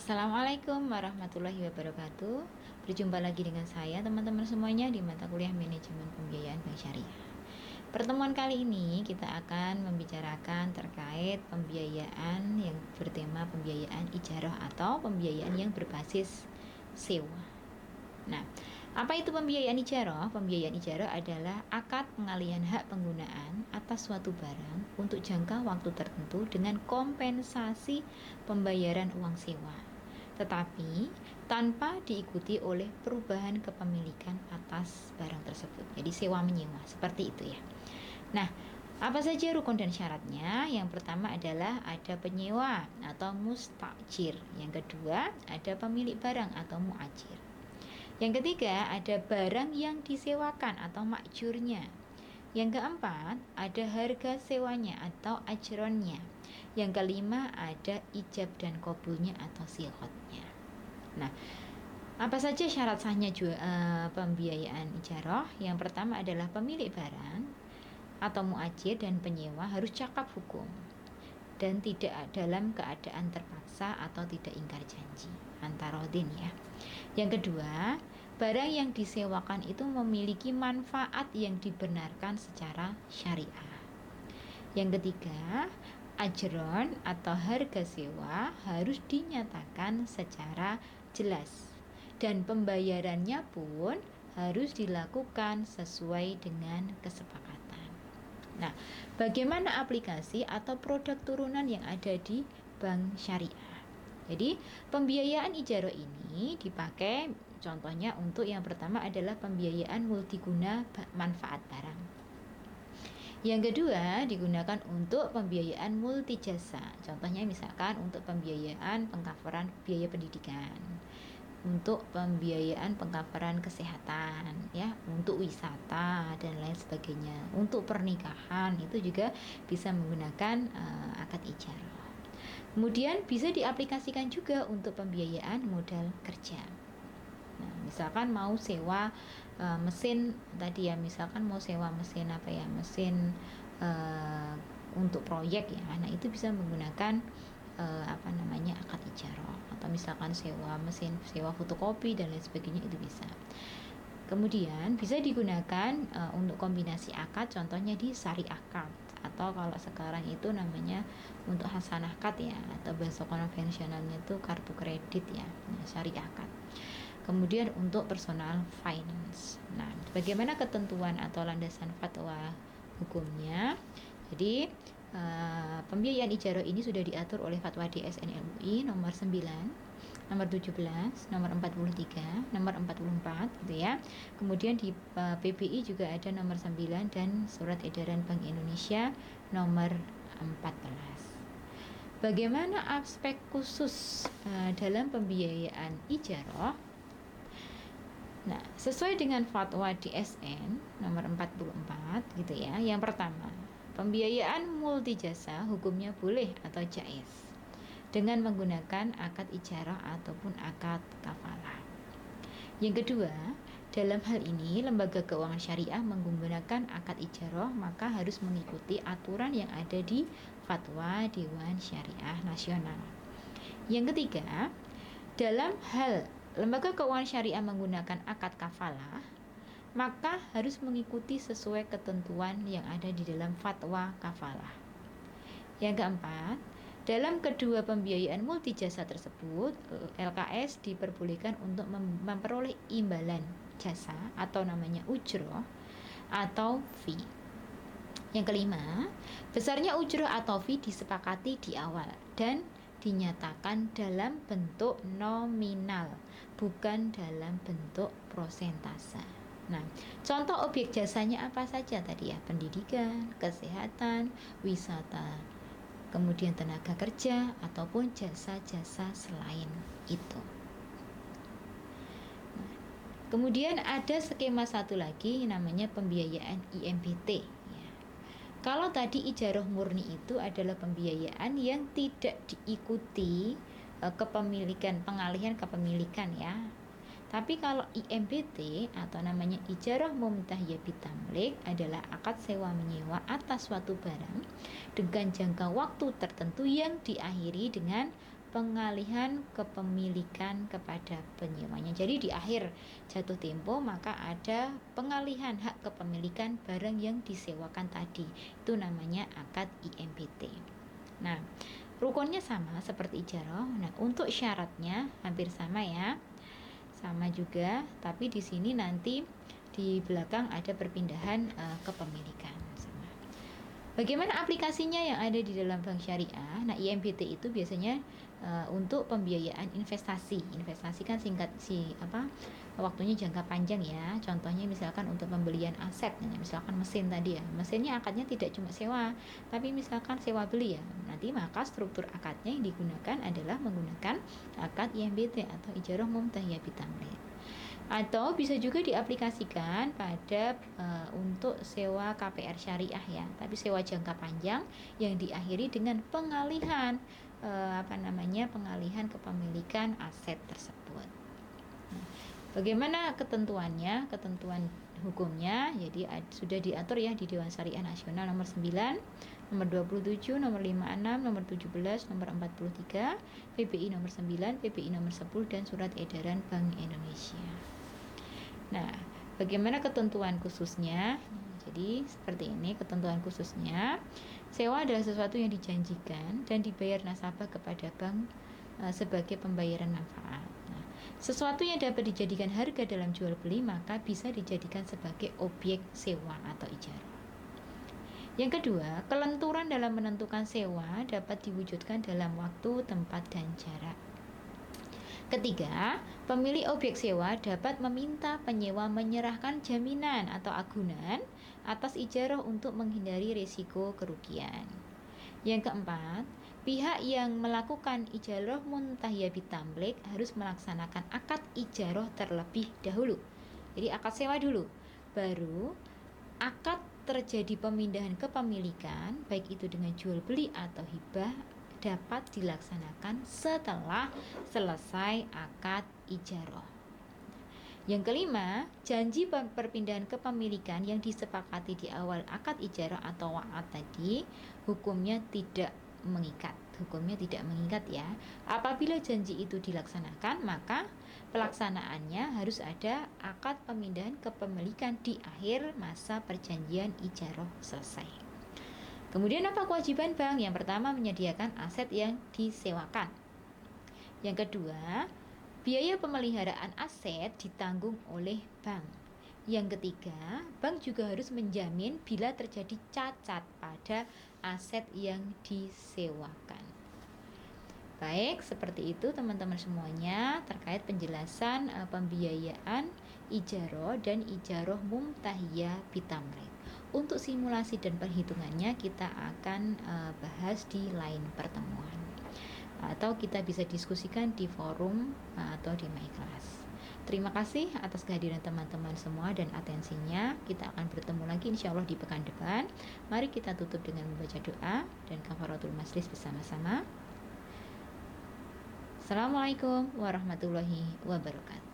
Assalamualaikum warahmatullahi wabarakatuh. Berjumpa lagi dengan saya teman-teman semuanya di mata kuliah Manajemen Pembiayaan Bank Syariah. Pertemuan kali ini kita akan membicarakan terkait pembiayaan yang bertema pembiayaan ijarah atau pembiayaan yang berbasis sewa. Nah, apa itu pembiayaan ijarah? Pembiayaan ijarah adalah akad pengalihan hak penggunaan atas suatu barang untuk jangka waktu tertentu dengan kompensasi pembayaran uang sewa, tetapi tanpa diikuti oleh perubahan kepemilikan atas barang tersebut. Jadi sewa menyewa, seperti itu ya. Nah, apa saja rukun dan syaratnya? Yang pertama adalah ada penyewa atau mustajir. Yang kedua, ada pemilik barang atau muajir. Yang ketiga, ada barang yang disewakan atau makjurnya. Yang keempat, ada harga sewanya atau ajronnya. Yang kelima, ada ijab dan qabulnya atau silhotnya. Nah, apa saja syarat sahnya pembiayaan ijarah? Yang pertama adalah pemilik barang atau muajir dan penyewa harus cakap hukum dan tidak dalam keadaan terpaksa atau tidak ingkar janji, antarodin ya. Yang kedua, barang yang disewakan itu memiliki manfaat yang dibenarkan secara syariah. Yang ketiga, ajron atau harga sewa harus dinyatakan secara jelas dan pembayarannya pun harus dilakukan sesuai dengan kesepakatan. Nah, bagaimana aplikasi atau produk turunan yang ada di bank syariah? Jadi, pembiayaan ijarah ini dipakai contohnya untuk yang pertama adalah pembiayaan multiguna manfaat barang. Yang kedua digunakan untuk pembiayaan multijasa. Contohnya misalkan untuk pembiayaan pengcoveran biaya pendidikan, untuk pembiayaan pengcoveran kesehatan, ya, untuk wisata dan lain sebagainya. Untuk pernikahan itu juga bisa menggunakan akad ijarah. Kemudian bisa diaplikasikan juga untuk pembiayaan modal kerja. Nah, misalkan mau sewa mesin tadi ya, misalkan mau sewa mesin mesin untuk proyek ya. Nah, itu bisa menggunakan akad ijarah, atau misalkan sewa mesin, sewa fotokopi dan lain sebagainya, itu bisa. Kemudian bisa digunakan untuk kombinasi akad, contohnya di syariah card, atau kalau sekarang itu namanya untuk hasanah card ya, atau bahasa konvensionalnya itu kartu kredit ya, syariah card. Kemudian untuk personal finance. Nah, bagaimana ketentuan atau landasan fatwa hukumnya? Jadi pembiayaan ijarah ini sudah diatur oleh fatwa DSN MUI nomor 9, nomor 17, nomor 43, nomor 44 gitu ya. Kemudian di PBI juga ada nomor 9 dan surat edaran Bank Indonesia nomor 14. Bagaimana aspek khusus dalam pembiayaan ijarah? Nah, sesuai dengan fatwa DSN nomor 44 gitu ya. Yang pertama, pembiayaan multijasa hukumnya boleh atau jaiz dengan menggunakan akad ijarah ataupun akad kafalah. Yang kedua, dalam hal ini lembaga keuangan syariah menggunakan akad ijarah maka harus mengikuti aturan yang ada di Fatwa Dewan Syariah Nasional. Yang ketiga, dalam hal lembaga keuangan syariah menggunakan akad kafalah maka harus mengikuti sesuai ketentuan yang ada di dalam fatwa kafalah. Yang keempat, dalam kedua pembiayaan multijasa tersebut, LKS diperbolehkan untuk memperoleh imbalan jasa atau namanya ujroh atau fee. Yang kelima, besarnya ujroh atau fee disepakati di awal dan dinyatakan dalam bentuk nominal, bukan dalam bentuk prosentase. Nah, contoh objek jasanya apa saja tadi ya? Pendidikan, kesehatan, wisata, kemudian tenaga kerja, ataupun jasa-jasa selain itu. Nah, kemudian ada skema satu lagi namanya pembiayaan IMBT. Ya. Kalau tadi ijarah murni itu adalah pembiayaan yang tidak diikuti kepemilikan, pengalihan kepemilikan ya. Tapi kalau IMBT atau namanya ijarah mumtahiyah bitamlik adalah akad sewa menyewa atas suatu barang dengan jangka waktu tertentu yang diakhiri dengan pengalihan kepemilikan kepada penyewanya. Jadi di akhir jatuh tempo maka ada pengalihan hak kepemilikan barang yang disewakan tadi. Itu namanya akad IMBT. Nah, rukunnya sama seperti ijarah. Nah, untuk syaratnya hampir sama ya. Sama juga, tapi di sini nanti di belakang ada perpindahan kepemilikan. Bagaimana aplikasinya yang ada di dalam bank syariah? Nah, IMBT itu biasanya untuk pembiayaan investasi. Investasi kan waktunya jangka panjang ya. Contohnya misalkan untuk pembelian aset, misalkan mesin tadi ya. Mesinnya akadnya tidak cuma sewa, tapi misalkan sewa beli ya. Nanti maka struktur akadnya yang digunakan adalah menggunakan akad IMBT atau ijarah mumtahiyah bitamlik. Atau bisa juga diaplikasikan pada untuk sewa KPR syariah ya, tapi sewa jangka panjang yang diakhiri dengan pengalihan pengalihan kepemilikan aset tersebut. Bagaimana ketentuannya? Ketentuan hukumnya jadi sudah diatur ya di Dewan Syariah Nasional nomor 9, nomor 27, nomor 56, nomor 17, nomor 43, PBI nomor 9, PBI nomor 10 dan surat edaran Bank Indonesia. Nah, bagaimana ketentuan khususnya? Jadi seperti ini ketentuan khususnya. Sewa adalah sesuatu yang dijanjikan dan dibayar nasabah kepada bank sebagai pembayaran manfaat. Nah, sesuatu yang dapat dijadikan harga dalam jual beli maka bisa dijadikan sebagai objek sewa atau ijarah. Yang kedua, kelenturan dalam menentukan sewa dapat diwujudkan dalam waktu, tempat, dan jarak. Ketiga, pemilik objek sewa dapat meminta penyewa menyerahkan jaminan atau agunan atas ijarah untuk menghindari risiko kerugian. Yang keempat, pihak yang melakukan ijarah muntahiyah bitamlik harus melaksanakan akad ijarah terlebih dahulu. Jadi akad sewa dulu, baru akad terjadi pemindahan kepemilikan, baik itu dengan jual beli atau hibah, dapat dilaksanakan setelah selesai akad ijarah. Yang kelima, janji perpindahan kepemilikan yang disepakati di awal akad ijarah atau wa'ad tadi hukumnya tidak mengikat. Hukumnya tidak mengikat ya. Apabila janji itu dilaksanakan, maka pelaksanaannya harus ada akad pemindahan kepemilikan di akhir masa perjanjian ijarah selesai. Kemudian apa kewajiban bank? Yang pertama, menyediakan aset yang disewakan. Yang kedua, biaya pemeliharaan aset ditanggung oleh bank. Yang ketiga, bank juga harus menjamin bila terjadi cacat pada aset yang disewakan. Baik, seperti itu teman-teman semuanya terkait penjelasan pembiayaan ijarah dan ijarah mumtahiyah bitamlik. Untuk simulasi dan perhitungannya kita akan bahas di lain pertemuan, atau kita bisa diskusikan di forum atau di my class. Terima kasih atas kehadiran teman-teman semua dan atensinya. Kita akan bertemu lagi insya Allah di pekan depan. Mari kita tutup dengan membaca doa dan kafaratul majlis bersama-sama. Assalamualaikum warahmatullahi wabarakatuh.